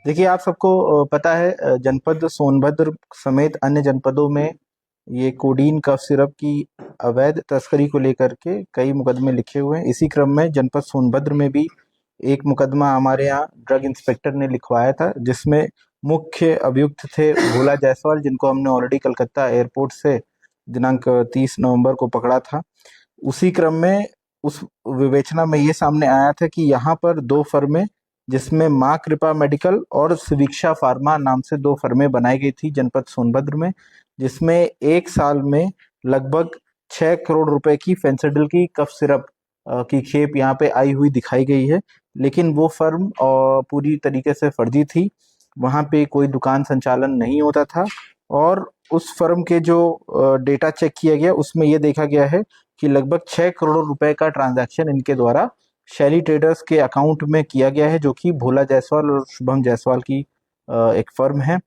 देखिए, आप सबको पता है, जनपद सोनभद्र समेत अन्य जनपदों में ये कोडीन कफ सिरप की अवैध तस्करी को लेकर के कई मुकदमे लिखे हुए हैं। इसी क्रम में जनपद सोनभद्र में भी एक मुकदमा हमारे यहाँ ड्रग इंस्पेक्टर ने लिखवाया था, जिसमें मुख्य अभियुक्त थे भोला जायसवाल, जिनको हमने ऑलरेडी कलकत्ता एयरपोर्ट से दिनांक 30 नवंबर को पकड़ा था। उसी क्रम में उस विवेचना में ये सामने आया था कि यहाँ पर दो फर्में, जिसमें माँ कृपा मेडिकल और सुवीक्षा फार्मा नाम से दो फर्में बनाई गई थी जनपद सोनभद्र में, जिसमें एक साल में लगभग 6 करोड़ रुपए की फेंसिडिल की कफ सिरप की खेप यहाँ पे आई हुई दिखाई गई है। लेकिन वो फर्म पूरी तरीके से फर्जी थी। वहाँ पे कोई दुकान संचालन नहीं होता था, और उस फर्म के जो डेटा चेक किया गया उसमें ये देखा गया है कि लगभग 6 करोड़ रुपए का ट्रांजैक्शन इनके द्वारा शैली ट्रेडर्स के अकाउंट में किया गया है, जो कि भोला जायसवाल और शुभम जायसवाल की एक फर्म है।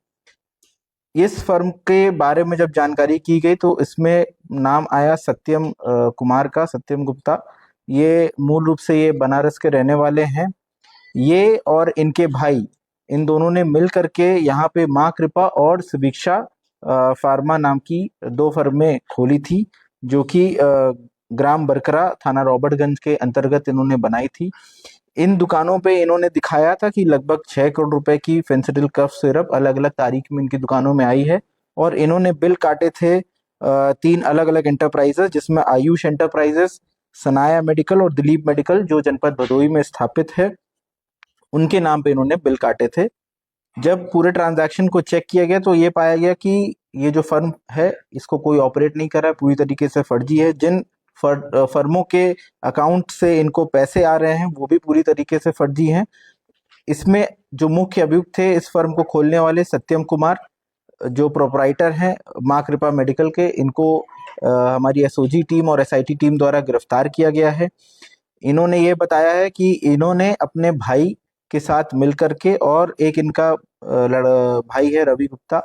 इस फर्म के बारे में जब जानकारी की गई तो इसमें नाम आया सत्यम कुमार का, सत्यम गुप्ता। ये मूल रूप से ये बनारस के रहने वाले हैं। ये और इनके भाई, इन दोनों ने मिल करके यहाँ पे माँ कृपा और सुभिक्षा फार्मा नाम की दो फर्में खोली थी, जो कि ग्राम बरकरा, थाना रॉबर्टगंज के अंतर्गत इन्होंने बनाई थी। इन दुकानों पे इन्होंने दिखाया था कि लगभग 6 करोड़ रुपए की फेंसिडिल कफ सिरप अलग अलग तारीख में इनकी दुकानों में आई है, और इन्होंने बिल काटे थे तीन अलग अलग एंटरप्राइजेस, जिसमें आयुष एंटरप्राइजेस, सनाया मेडिकल और दिलीप मेडिकल, जो जनपद भदोही में स्थापित है, उनके नाम पे इन्होंने बिल काटे थे। जब पूरे ट्रांजैक्शन को चेक किया गया तो ये पाया गया कि ये जो फर्म है इसको कोई ऑपरेट नहीं कर रहा है, पूरी तरीके से फर्जी है। जिन फर्मों के अकाउंट से इनको पैसे आ रहे हैं वो भी पूरी तरीके से फर्जी हैं। इसमें जो मुख्य अभियुक्त थे इस फर्म को खोलने वाले सत्यम कुमार, जो प्रोपराइटर हैं माँ कृपा मेडिकल के, इनको हमारी एसओजी टीम और एसआईटी टीम द्वारा गिरफ्तार किया गया है। इन्होंने ये बताया है कि इन्होंने अपने भाई के साथ मिलकर के, और एक इनका भाई है रवि गुप्ता,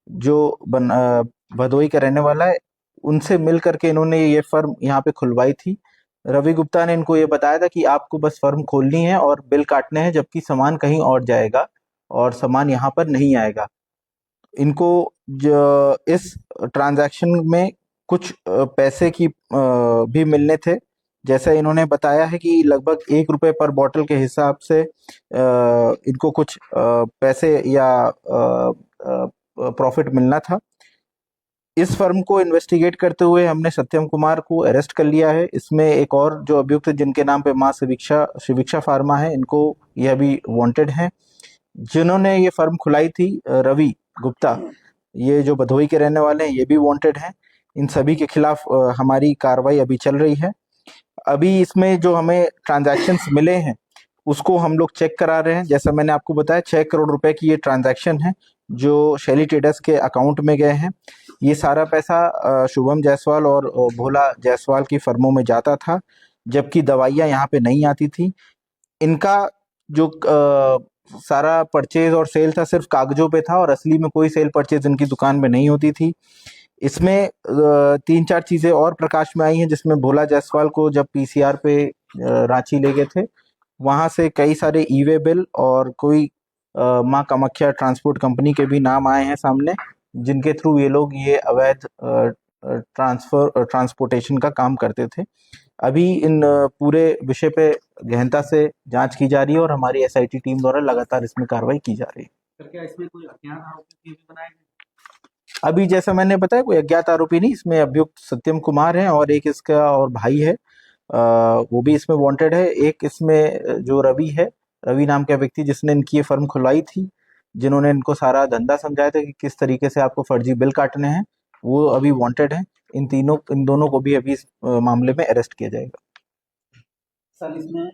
जो भदोही का रहने वाला है, उनसे मिल करके इन्होंने ये फर्म यहाँ पे खुलवाई थी। रवि गुप्ता ने इनको ये बताया था कि आपको बस फर्म खोलनी है और बिल काटने हैं, जबकि सामान कहीं और जाएगा और सामान यहाँ पर नहीं आएगा। इनको जो इस ट्रांजैक्शन में कुछ पैसे की भी मिलने थे। जैसा इन्होंने बताया है कि लगभग 1 रुपए पर बॉटल के हिसाब से इनको कुछ पैसे या प्रॉफिट मिलना था। इस फर्म को इन्वेस्टिगेट करते हुए हमने सत्यम कुमार को अरेस्ट कर लिया है। इसमें एक और जो अभियुक्त जिनके नाम पे माँ सुभिक्षा फार्मा है, इनको यह भी वांटेड हैं। जिन्होंने ये फर्म खुलाई थी, रवि गुप्ता, ये जो भदोही के रहने वाले हैं, ये भी वांटेड हैं। इन सभी के खिलाफ हमारी कार्रवाई अभी चल रही है। अभी इसमें जो हमें ट्रांजैक्शंस मिले हैं उसको हम लोग चेक करा रहे हैं। जैसा मैंने आपको बताया, 6 करोड़ रुपए की ये ट्रांजैक्शन है जो शैली ट्रेडर्स के अकाउंट में गए हैं। ये सारा पैसा शुभम जायसवाल और भोला जायसवाल की फर्मों में जाता था, जबकि दवाइयाँ यहाँ पे नहीं आती थी। इनका जो सारा परचेज और सेल था सिर्फ कागजों पे था, और असली में कोई सेल परचेज इनकी दुकान में नहीं होती थी। इसमें 3-4 चीजें और प्रकाश में आई हैं, जिसमें भोला जायसवाल को जब पीसीआर पे रांची ले गए थे, वहां से कई सारे ई वे बिल और कोई माँ कामाख्या ट्रांसपोर्ट कंपनी के भी नाम आए हैं सामने, जिनके थ्रू ये लोग ये अवैध ट्रांसपोर्टेशन का काम करते थे। अभी इन पूरे विषय पे गहनता से जांच की जा रही है और हमारी एसआईटी टीम द्वारा लगातार इसमें कार्रवाई की जा रही है। सर, क्या इसमें कोई अज्ञात आरोपी भी बनाए गए? अभी जैसा मैंने बताया, कोई अज्ञात आरोपी नहीं, इसमें अभियुक्त सत्यम कुमार है और एक इसका और भाई है, वो भी इसमें वांटेड है। एक इसमें जो रवि है, रवि नाम का व्यक्ति, जिसने इनकी ये फर्म खुलवाई थी, जिन्होंने इनको सारा धंधा समझाया था कि किस तरीके से आपको फर्जी बिल काटने हैं, वो अभी वांटेड है। इन दोनों को भी अभी इस मामले में अरेस्ट किया जाएगा। सर, इसमें